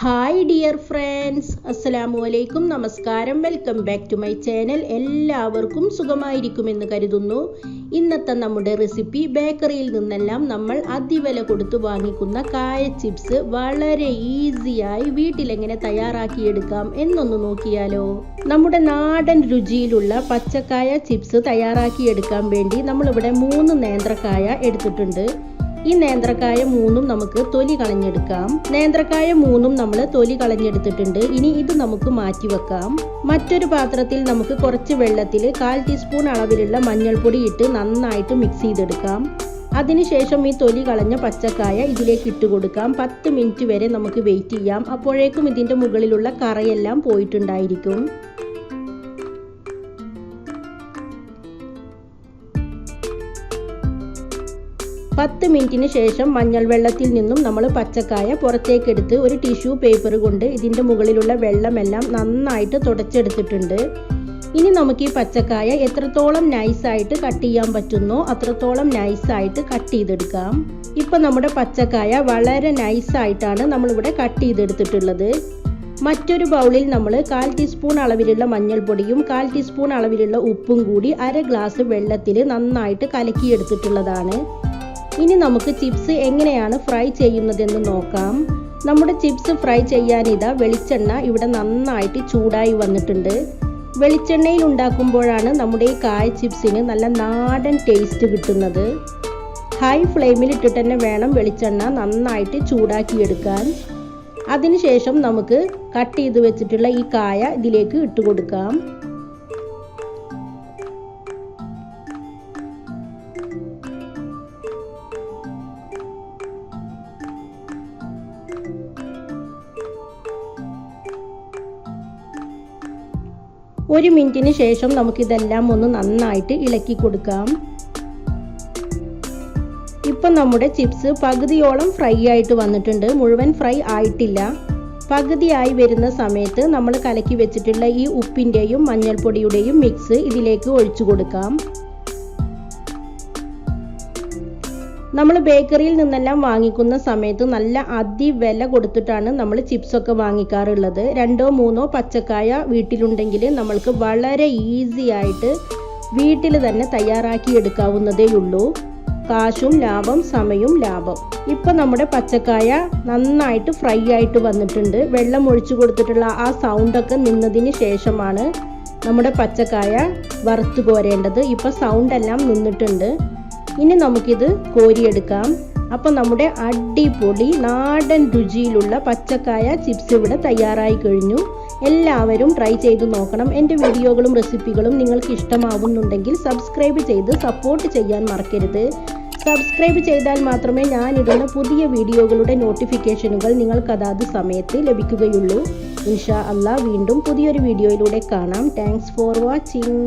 Hi dear friends, അസ്സലാമു അലൈക്കും, നമസ്കാരം. Welcome back to my channel. എല്ലാവർക്കും സുഖമായിരിക്കുമെന്ന് കരുതുന്നു. ഇന്നത്തെ നമ്മുടെ റെസിപ്പി ബേക്കറിയിൽ നിന്നെല്ലാം നമ്മൾ അതിവില കൊടുത്ത് വാങ്ങിക്കുന്ന കായ ചിപ്സ് വളരെ ഈസിയായി വീട്ടിലെങ്ങനെ തയ്യാറാക്കിയെടുക്കാം എന്നൊന്ന് നോക്കിയാലോ. നമ്മുടെ നാടൻ രുചിയിലുള്ള പച്ചക്കായ ചിപ്സ് തയ്യാറാക്കിയെടുക്കാൻ വേണ്ടി നമ്മളിവിടെ 3 നേന്ത്രക്കായ എടുത്തിട്ടുണ്ട്. ഈ നേന്ത്രക്കായ 3ഉം നമുക്ക് തൊലി കളഞ്ഞെടുക്കാം. നേന്ത്രക്കായ 3ഉം നമ്മൾ തൊലി കളഞ്ഞെടുത്തിട്ടുണ്ട്. ഇനി ഇത് നമുക്ക് മാറ്റി വെക്കാം. മറ്റൊരു പാത്രത്തിൽ നമുക്ക് കുറച്ച് വെള്ളത്തിൽ 1/4 ടീസ്പൂൺ അളവിലുള്ള മഞ്ഞൾപ്പൊടി ഇട്ട് നന്നായിട്ട് മിക്സ് ചെയ്തെടുക്കാം. അതിനുശേഷം ഈ തൊലി കളഞ്ഞ പച്ചക്കായ ഇതിലേക്ക് ഇട്ട് കൊടുക്കാം. 10 മിനിറ്റ് വരെ നമുക്ക് വെയിറ്റ് ചെയ്യാം. അപ്പോഴേക്കും ഇതിൻ്റെ മുകളിലുള്ള കറയെല്ലാം പോയിട്ടുണ്ടായിരിക്കും. 10 മിനിറ്റിന് ശേഷം മഞ്ഞൾ വെള്ളത്തിൽ നിന്നും നമ്മൾ പച്ചക്കായ പുറത്തേക്കെടുത്ത് ഒരു ടിഷ്യൂ പേപ്പർ കൊണ്ട് ഇതിൻ്റെ മുകളിലുള്ള വെള്ളമെല്ലാം നന്നായിട്ട് തുടച്ചെടുത്തിട്ടുണ്ട്. ഇനി നമുക്ക് ഈ പച്ചക്കായ എത്രത്തോളം നൈസായിട്ട് കട്ട് ചെയ്യാൻ പറ്റുന്നോ അത്രത്തോളം നൈസായിട്ട് കട്ട് ചെയ്തെടുക്കാം. ഇപ്പം നമ്മുടെ പച്ചക്കായ വളരെ നൈസായിട്ടാണ് നമ്മളിവിടെ കട്ട് ചെയ്തെടുത്തിട്ടുള്ളത്. മറ്റൊരു ബൗളിൽ നമ്മൾ 1/4 ടീസ്പൂൺ അളവിലുള്ള മഞ്ഞൾപ്പൊടിയും 1/4 ടീസ്പൂൺ അളവിലുള്ള ഉപ്പും കൂടി 1/2 ഗ്ലാസ് വെള്ളത്തിൽ നന്നായിട്ട് കലക്കിയെടുത്തിട്ടുള്ളതാണ്. ഇനി നമുക്ക് ചിപ്സ് എങ്ങനെയാണ് ഫ്രൈ ചെയ്യുന്നതെന്ന് നോക്കാം. നമ്മുടെ ചിപ്സ് ഫ്രൈ ചെയ്യാനിതാ വെളിച്ചെണ്ണ ഇവിടെ നന്നായിട്ട് ചൂടായി വന്നിട്ടുണ്ട്. വെളിച്ചെണ്ണയിൽ ഉണ്ടാക്കുമ്പോഴാണ് നമ്മുടെ ഈ കായ ചിപ്സിന് നല്ല നാടൻ ടേസ്റ്റ് കിട്ടുന്നത്. ഹൈ ഫ്ലെയിമിൽ ഇട്ടിട്ട് തന്നെ വേണം വെളിച്ചെണ്ണ നന്നായിട്ട് ചൂടാക്കിയെടുക്കാൻ. അതിനുശേഷം നമുക്ക് കട്ട് ചെയ്ത് വെച്ചിട്ടുള്ള ഈ കായ ഇതിലേക്ക് ഇട്ട് കൊടുക്കാം. ഒരു മിനിറ്റിന് ശേഷം നമുക്കിതെല്ലാം ഒന്ന് നന്നായിട്ട് ഇളക്കി കൊടുക്കാം. ഇപ്പം നമ്മുടെ ചിപ്സ് പകുതിയോളം ഫ്രൈ ആയിട്ട് വന്നിട്ടുണ്ട്. മുഴുവൻ ഫ്രൈ ആയിട്ടില്ല. പകുതിയായി വരുന്ന സമയത്ത് നമ്മൾ കലക്കി വെച്ചിട്ടുള്ള ഈ ഉപ്പിൻ്റെയും മഞ്ഞൾപ്പൊടിയുടെയും മിക്സ് ഇതിലേക്ക് ഒഴിച്ചു കൊടുക്കാം. നമ്മൾ ബേക്കറിയിൽ നിന്നെല്ലാം വാങ്ങിക്കുന്ന സമയത്ത് നല്ല അതിവില കൊടുത്തിട്ടാണ് നമ്മൾ ചിപ്സൊക്കെ വാങ്ങിക്കാറുള്ളത്. 2-3 പച്ചക്കായ വീട്ടിലുണ്ടെങ്കിൽ നമ്മൾക്ക് വളരെ ഈസി ആയിട്ട് വീട്ടിൽ തന്നെ തയ്യാറാക്കി എടുക്കാവുന്നതേ ഉള്ളൂ. കാശും ലാഭം, സമയവും ലാഭം. ഇപ്പം നമ്മുടെ പച്ചക്കായ നന്നായിട്ട് ഫ്രൈ ആയിട്ട് വന്നിട്ടുണ്ട്. വെള്ളം ഒഴിച്ചു കൊടുത്തിട്ടുള്ള ആ സൗണ്ടൊക്കെ നിന്നതിന് ശേഷമാണ് നമ്മുടെ പച്ചക്കായ വറുത്ത് കോരേണ്ടത്. ഇപ്പം സൗണ്ടെല്ലാം നിന്നിട്ടുണ്ട്. ഇനി നമുക്കിത് കോരിയെടുക്കാം. അപ്പോൾ നമ്മുടെ അടിപൊളി നാടൻ രുചിയിലുള്ള പച്ചക്കായ ചിപ്സ് ഇവിടെ തയ്യാറായി കഴിഞ്ഞു. എല്ലാവരും ട്രൈ ചെയ്ത് നോക്കണം. എൻ്റെ വീഡിയോകളും റെസിപ്പികളും നിങ്ങൾക്ക് ഇഷ്ടമാവുന്നുണ്ടെങ്കിൽ സബ്സ്ക്രൈബ് ചെയ്ത് സപ്പോർട്ട് ചെയ്യാൻ മറക്കരുത്. സബ്സ്ക്രൈബ് ചെയ്താൽ മാത്രമേ ഞാനിടുന്ന പുതിയ വീഡിയോകളുടെ നോട്ടിഫിക്കേഷനുകൾ നിങ്ങൾക്ക് അതാത് സമയത്ത് ലഭിക്കുകയുള്ളൂ. ഇൻഷാ അല്ലാ വീണ്ടും പുതിയൊരു വീഡിയോയിലൂടെ കാണാം. Thanks for watching.